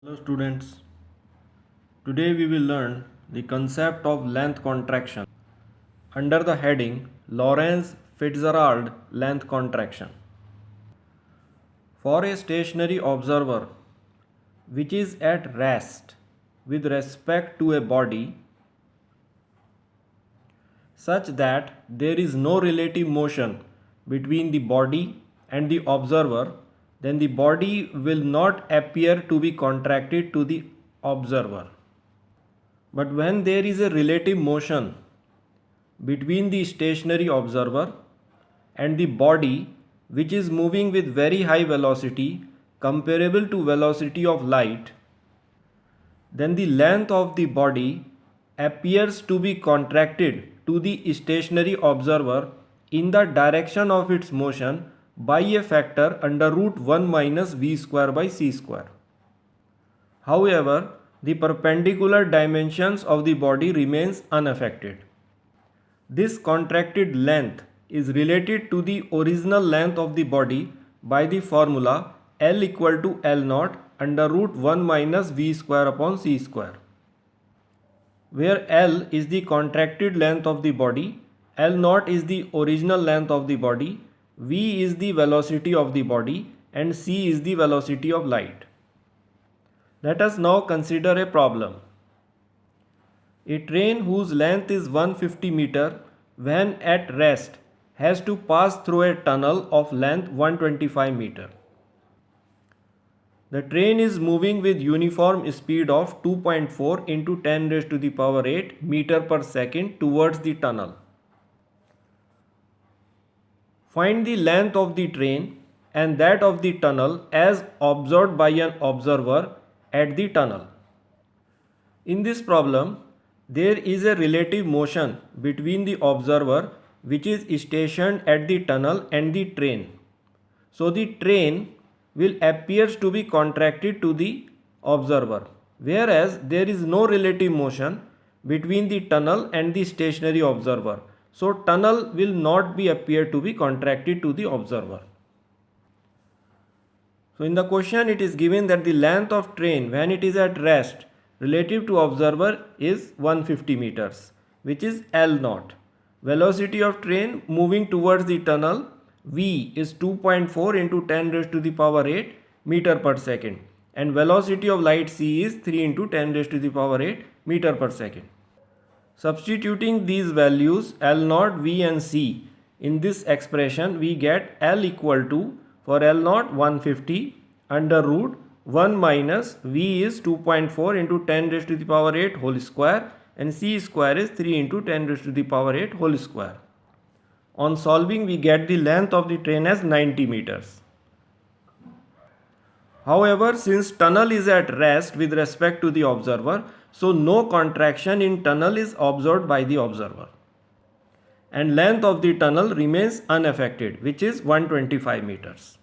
Hello students, today we will learn the concept of length contraction under the heading Lorentz Fitzgerald length contraction. For a stationary observer which is at rest with respect to a body such that there is no relative motion between the body and the observer, then the body will not appear to be contracted to the observer. But when there is a relative motion between the stationary observer and the body which is moving with very high velocity comparable to velocity of light, then the length of the body appears to be contracted to the stationary observer in the direction of its motion by a factor under root 1 minus v square by c square. However, the perpendicular dimensions of the body remains unaffected. This contracted length is related to the original length of the body by the formula L equal to L naught under root 1 minus v square upon c square, where L is the contracted length of the body, L naught is the original length of the body, v is the velocity of the body, and c is the velocity of light. Let us now consider a problem. A train whose length is 150 meter when at rest has to pass through a tunnel of length 125 meter. The train is moving with uniform speed of 2.4 into 10 raised to the power 8 meter per second towards the tunnel. Find the length of the train and that of the tunnel as observed by an observer at the tunnel. In this problem, there is a relative motion between the observer which is stationed at the tunnel and the train. So the train will appears to be contracted to the observer, whereas there is no relative motion between the tunnel and the stationary observer. So tunnel will not be appear to be contracted to the observer. So in the question it is given that the length of train when it is at rest relative to observer is 150 meters, which is L naught. Velocity of train moving towards the tunnel v is 2.4 into 10 raised to the power 8 meter per second, and velocity of light c is 3 into 10 raised to the power 8 meter per second. Substituting these values L naught, v and c in this expression, we get L equal to, for L naught 150 under root 1 minus v is 2.4 into 10 raised to the power 8 whole square, and c square is 3 into 10 raised to the power 8 whole square. On solving, we get the length of the train as 90 meters. However, since tunnel is at rest with respect to the observer, so no contraction in tunnel is observed by the observer, and length of the tunnel remains unaffected, which is 125 meters.